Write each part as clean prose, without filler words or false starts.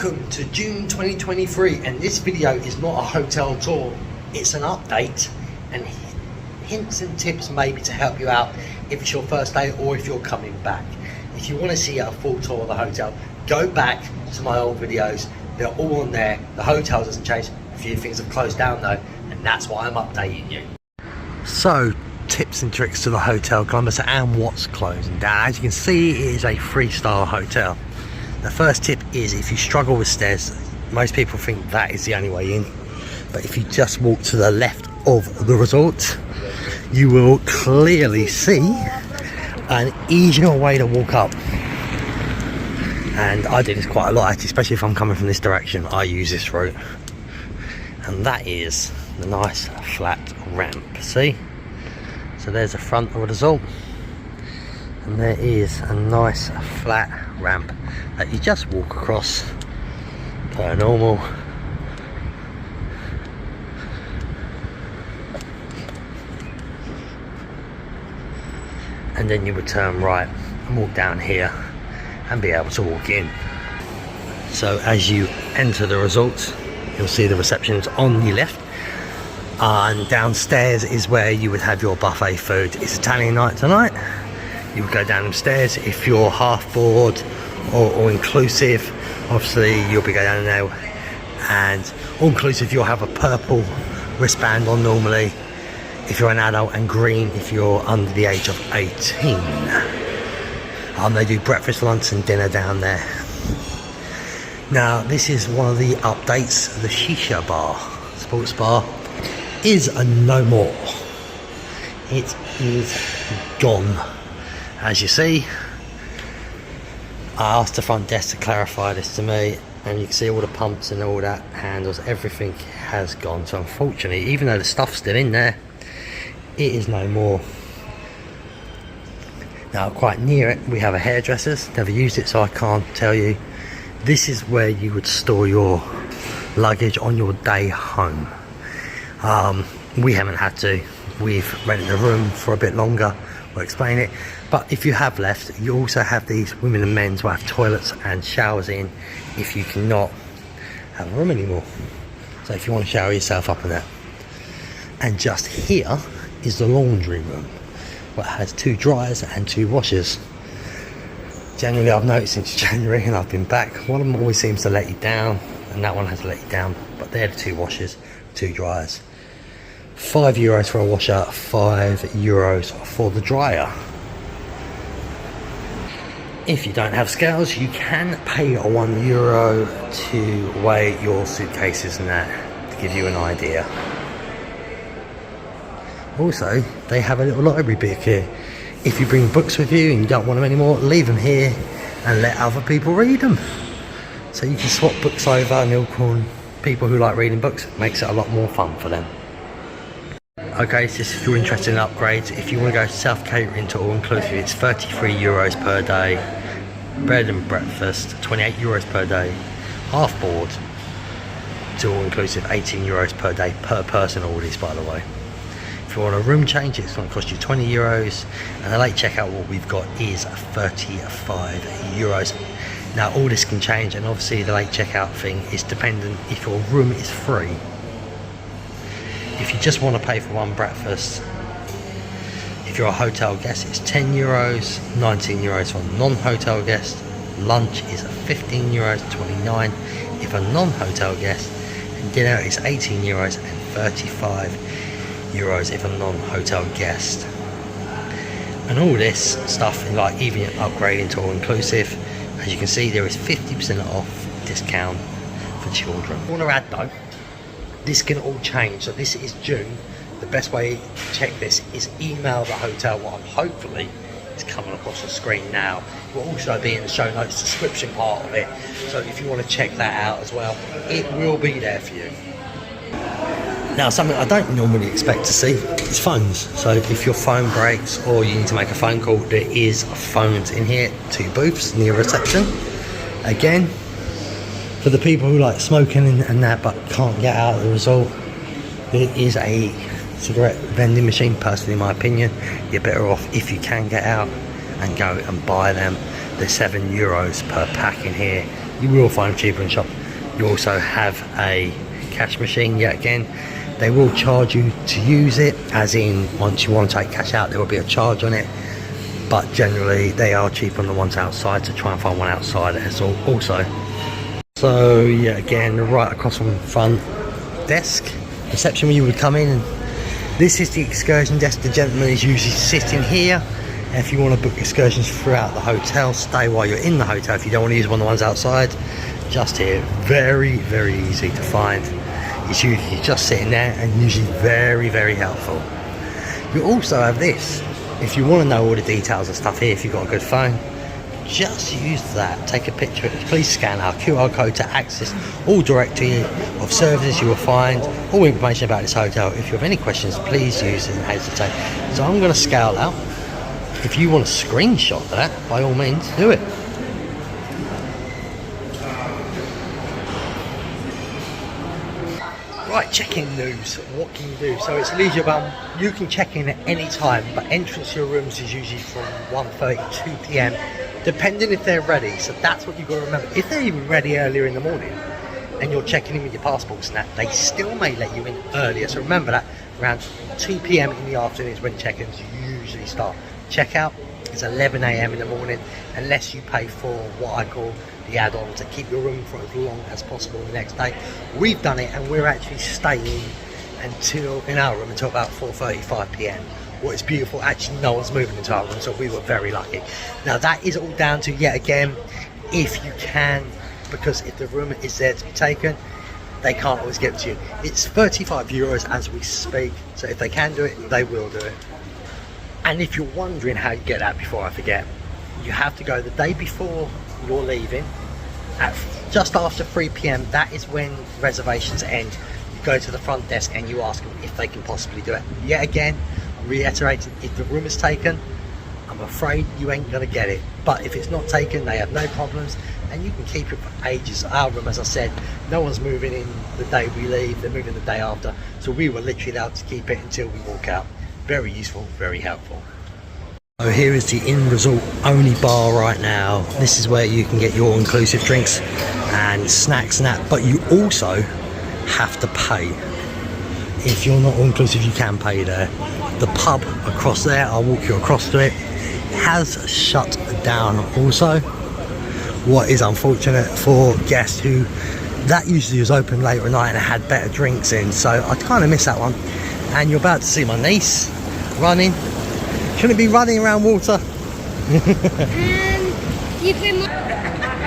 Welcome to June 2023, and this video is not a hotel tour, it's an update and hints and tips maybe to help you out if it's your first day or if you're coming back. If you want to see a full tour of the hotel, go back to my old videos, they're all on there. The hotel doesn't change, a few things have closed down though, and that's why I'm updating you. So, tips and tricks to the Hotel Columbus and what's closing down. As you can see, it is a 3-star hotel. The first tip is if you struggle with stairs, most people think that is the only way in, but if you just walk to the left of the resort, you will clearly see an easier way to walk up. And I do this quite a lot actually, especially if I'm coming from this direction. I use this route, and that is the nice flat ramp. See, so there's the front of the resort, and there is a nice flat ramp that you just walk across per normal. And then you would turn right and walk down here and be able to walk in. So as you enter the resort, you'll see the reception's on your left, and downstairs is where you would have your buffet food. It's Italian night tonight. You would go down the stairs. If you're half board or inclusive, obviously you'll be going down there, and all inclusive you'll have a purple wristband on normally if you're an adult, and green if you're under the age of 18. They do breakfast, lunch and dinner down there. Now this is one of the updates. The shisha bar, sports bar, is a no more. It is gone. As you see, I asked the front desk to clarify this to me, and you can see all the pumps and all that handles, everything has gone. So unfortunately, even though the stuff's still in there, it is no more. Now quite near it we have a hairdresser's. Never used it so I can't tell you. This is where you would store your luggage on your day home. We haven't had to. We've rented a room for a bit longer. We'll explain it. But if you have left, you also have these women and men's will have toilets and showers in if you cannot have a room anymore. So if you want to shower yourself up in that. And just here is the laundry room, where it has 2 dryers and 2 washers. Generally, I've noticed since January and I've been back, one of them always seems to let you down, and that one has let you down. But they're the 2 washers, 2 dryers. €5 for a washer, €5 for the dryer. If you don't have scales, you can pay €1 to weigh your suitcases and that, to give you an idea. Also, they have a little library book here. If you bring books with you and you don't want them anymore, leave them here and let other people read them. So you can swap books over, and they'll call people who like reading books. It makes it a lot more fun for them. Okay, so if you're interested in upgrades, if you want to go self-catering to all-inclusive, it's €33 per day. Bed and breakfast, €28 per day. Half board to all-inclusive, €18 per day per person, all this by the way. If you want a room change, it's going to cost you €20, and the late checkout what we've got is €35. Now all this can change, and obviously the late checkout thing is dependent if your room is free. If you just want to pay for one breakfast, if you're a hotel guest, it's €10, €19 for a non-hotel guest. Lunch is €15, €29 if a non-hotel guest, and dinner is €18 and €35 if a non-hotel guest. And all this stuff, like even upgrading to all-inclusive, as you can see, there is 50% off discount for children. I want to add though, this can all change. So this is June. The best way to check this is email the hotel. What I'm hopefully is coming across the screen now. It will also be in the show notes description part of it. So if you want to check that out as well, it will be there for you. Now something I don't normally expect to see is phones. So if your phone breaks or you need to make a phone call, there is phones in here, 2 booths near reception. Again, for the people who like smoking and that but can't get out of the resort, there is a cigarette vending machine. Personally, in my opinion, you're better off if you can get out and go and buy them. They're €7 per pack in here. You will find them cheaper in shop. You also have a cash machine yet again. They will charge you to use it, as in once you want to take cash out there will be a charge on it, but generally they are cheaper on the ones outside, so try and find one outside as also. So yeah, again, right across from the front desk reception where you would come in, and this is the excursion desk. The gentleman is usually sitting here. If you want to book excursions throughout the hotel, stay while you're in the hotel. If you don't want to use one of the ones outside, just here. Very easy to find. It's usually just sitting there and usually very helpful. You also have this. If you want to know all the details of stuff here, if you've got a good phone, just use that. Take a picture. Please scan our QR code to access all directory of services you will find, all information about this hotel. If you have any questions, please use it and hesitate. So I'm going to scale out. If you want to screenshot that, by all means, do it. Right, check-in news. What can you do? So it's leisure bound. You can check in at any time, but entrance to your rooms is usually from 1:30 to 2 p.m. depending if they're ready. So that's what you've got to remember. If they're even ready earlier in the morning and you're checking in with your passports and that, they still may let you in earlier. So remember that around 2 p.m. in the afternoon is when check-ins usually start. Checkout is 11 a.m. in the morning, unless you pay for what I call the add-on to keep your room for as long as possible the next day. We've done it, and we're actually staying in our room until about 4:35 p.m. What is beautiful, actually no one's moving into our room, so we were very lucky. Now that is all down to, yet again, if you can, because if the room is there to be taken, they can't always get to you. It's €35 as we speak, so if they can do it, they will do it. And if you're wondering how you get that, before I forget, you have to go the day before you're leaving, at just after 3 p.m. That is when reservations end. You go to the front desk and you ask them if they can possibly do it. Yet again, reiterating, if the room is taken, I'm afraid you ain't gonna get it. But if it's not taken, they have no problems, and you can keep it for ages. Our room, as I said, no one's moving in the day we leave, they're moving the day after, so we were literally allowed to keep it until we walk out. Very useful, very helpful. So here is the in-resort only bar right now. This is where you can get your inclusive drinks and snacks and that, but you also have to pay. If you're not all-inclusive, you can pay there. The pub across there, I'll walk you across to it, has shut down also. What is unfortunate for guests who, that usually was open later at night and had better drinks in, so I kind of miss that one. And you're about to see my niece running. Shouldn't be running around water.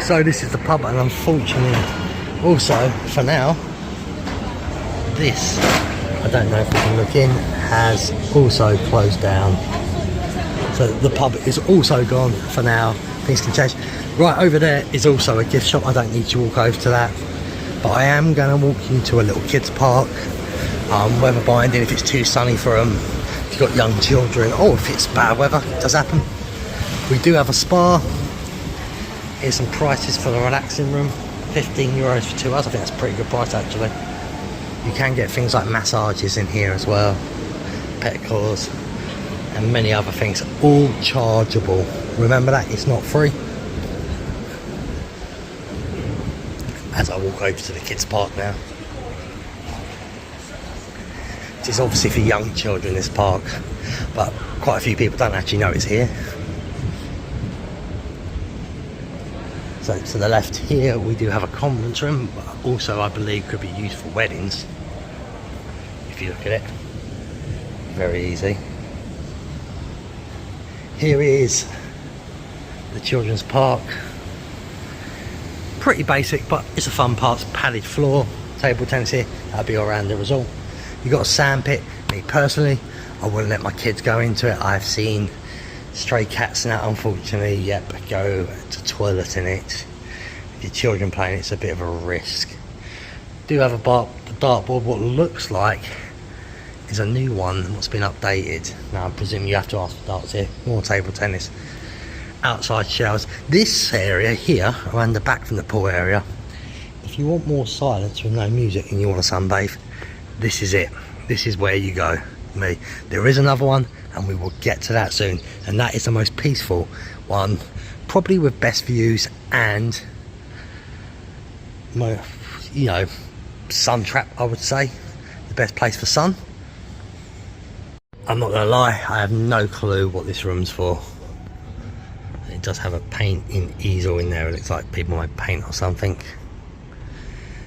So this is the pub, and unfortunately also for now, this, I don't know if we can look in, has also closed down. So the pub is also gone for now. Things can change. Right over there is also a gift shop. I don't need to walk over to that, but I am going to walk you to a little kids park. Weather binding if it's too sunny for them. If you've got young children, or if it's bad weather, it does happen. We do have a spa. Here's some prices for the relaxing room. €15 for 2 hours. I think that's a pretty good price actually. You can get things like massages in here as well, pedicures, and many other things, all chargeable. Remember that, it's not free. As I walk over to the kids park now. It is obviously for young children, this park, but quite a few people don't actually know it's here. So to the left here we do have a conference room, but also I believe could be used for weddings. If you look at it, very easy. Here is the children's park. Pretty basic, but it's a fun park. Padded floor, table tennis here, that'll be all around the resort. You've got a sand pit. Me personally, I wouldn't let my kids go into it. I've seen stray cats and that, unfortunately, go to toilet in it. If your children playing, it's a bit of a risk. Do have a dartboard. What looks like is a new one, what's been updated. Now I presume you have to ask for darts here. More table tennis. Outside showers. This area here, around the back from the pool area, if you want more silence with no music and you want to sunbathe, this is it. This is where you go. There is another one, and we will get to that soon, and that is the most peaceful one probably with best views and you know, sun trap, I would say. The best place for sun. I'm not gonna lie, I have no clue what this room's for. It does have a painting easel in there. It looks like people might paint or something.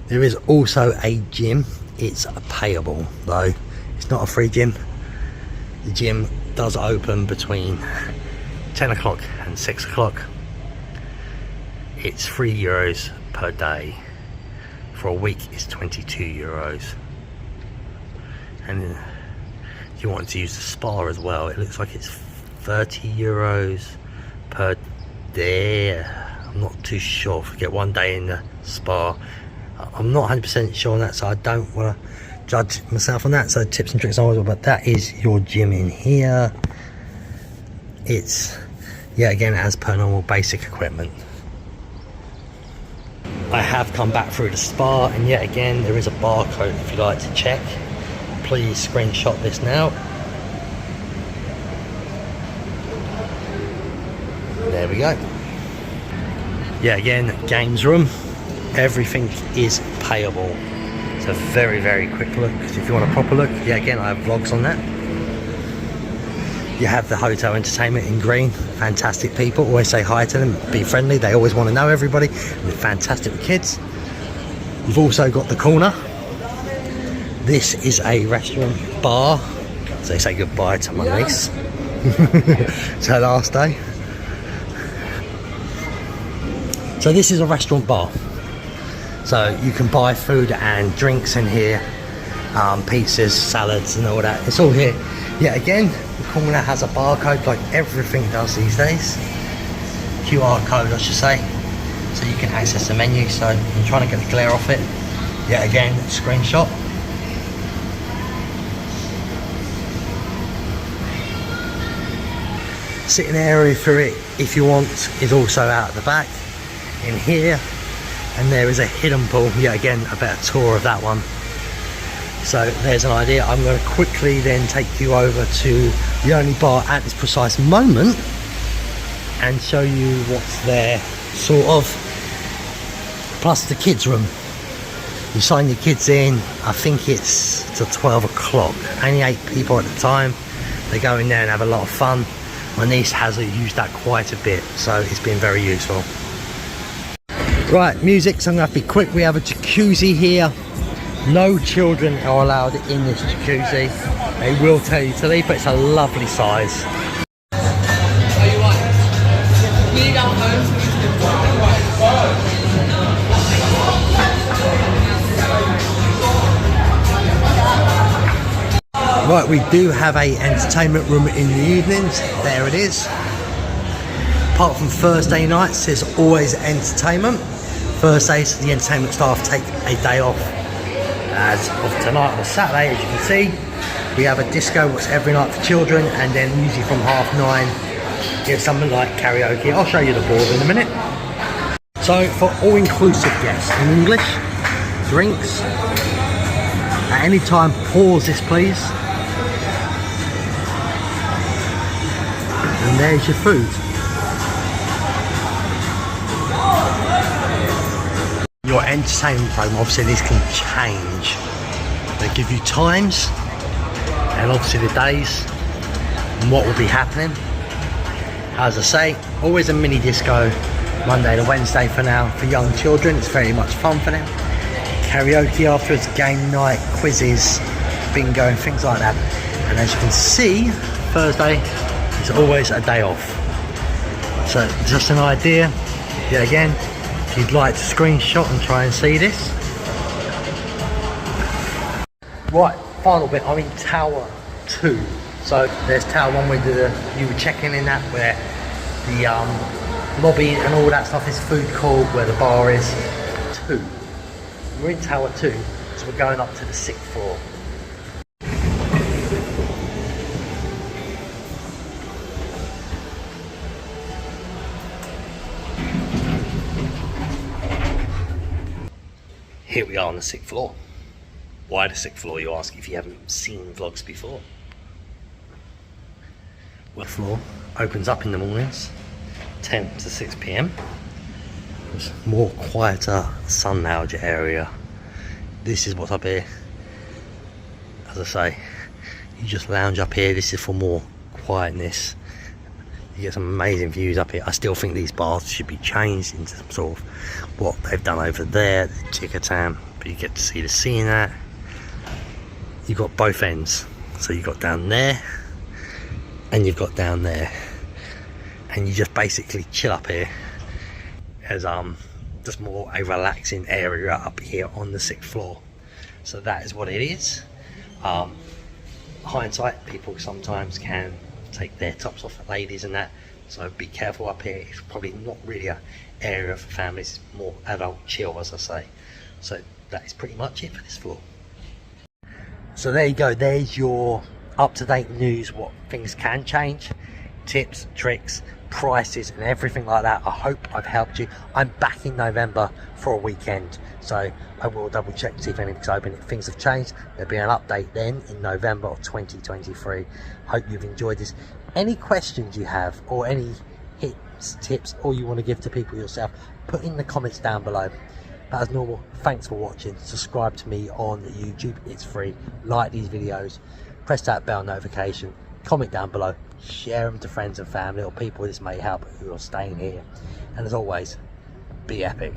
There is also a gym. It's payable though. It's not a free gym. The gym does open between 10 o'clock and 6 o'clock. It's €3 per day. For a week it's €22. And if you want to use the spa as well, it looks like it's €30 per day. I'm not too sure. Forget one day in the spa. I'm not 100% sure on that, so I don't want to judge myself on that. So tips and tricks always, but that is your gym in here. It's, yeah, again, as per normal basic equipment. I have come back through the spa, and yet again there is a barcode if you'd like to check. Please screenshot this now. There we go. Yeah, again, games room. Everything is payable. It's a very, very quick look. So if you want a proper look, yeah, again, I have vlogs on that. You have the hotel entertainment in green. Fantastic people. Always say hi to them. Be friendly. They always want to know everybody. And they're fantastic with kids. You've also got the corner. This is a restaurant bar. So they say goodbye to my niece. It's her last day. So this is a restaurant bar. So you can buy food and drinks in here. Pizzas, salads and all that. It's all here. Yeah, again, the corner has a barcode like everything does these days. QR code, I should say. So you can access the menu. So I'm trying to get the glare off it. Yeah, again, screenshot. Sitting area for it, if you want, is also out at the back in here. And there is a hidden pool. Yeah, again, a better tour of that one. So there's an idea. I'm going to quickly then take you over to the only bar at this precise moment and show you what's there, sort of, plus the kids room. You sign your kids in, I think it's till 12 o'clock. Only 8 people at the time. They go in there and have a lot of fun. My niece has used that quite a bit, so it's been very useful. Right, music, so I'm going to have to be quick. We have a jacuzzi here. No children are allowed in this jacuzzi. They will tell you to leave, but it's a lovely size. Right, we do have a entertainment room in the evenings. There it is. Apart from Thursday nights, there's always entertainment. Thursdays, the entertainment staff take a day off. As of tonight on a Saturday, as you can see, we have a disco what's every night for children, and then usually from 9:30 it's something like karaoke. I'll show you the board in a minute. So for all-inclusive guests in English, drinks, at any time pause this please. And there's your food. Your entertainment program, obviously this can change. They give you times and obviously the days and what will be happening. As I say, always a mini disco Monday to Wednesday for now for young children. It's very much fun for them. Karaoke afterwards, game night, quizzes, bingo and things like that. And as you can see, Thursday is always a day off. So just an idea. Yeah, again, if you'd like to screenshot and try and see this. Right, final bit, I'm in Tower 2. So there's Tower 1 where you were checking in that, where the lobby and all that stuff is, food court, where the bar is. 2. We're in Tower 2, so we're going up to the 6th floor. Here we are on the 6th floor. Why the 6th floor, you ask, if you haven't seen vlogs before? Well, the floor opens up in the mornings 10 to 6 p.m. It's more quieter sun lounge area. This is what's up here. As I say, you just lounge up here. This is for more quietness. You get some amazing views up here. I still think these baths should be changed into some sort of what they've done over there, the Chickatan, but you get to see the sea in that. You've got both ends, so you've got down there and you've got down there, and you just basically chill up here as just more a relaxing area up here on the 6th floor. So that is what it is. Hindsight, people sometimes can take their tops off, ladies and that, so be careful up here. It's probably not really an area for families, it's more adult chill, as I say. So that is pretty much it for this floor. So there you go, there's your up-to-date news, what things can change, tips, tricks, prices and everything like that. I hope I've helped you. I'm back in November for a weekend, so I will double check to see if anything's open. If things have changed, there'll be an update then in November of 2023. Hope you've enjoyed this. Any questions you have or any hits, tips, or you want to give to people yourself, put in the comments down below. But as normal, thanks for watching. Subscribe to me on YouTube, it's free. Like these videos, press that bell notification, comment down below, share them to friends and family or people this may help who are staying here. And as always, be epic.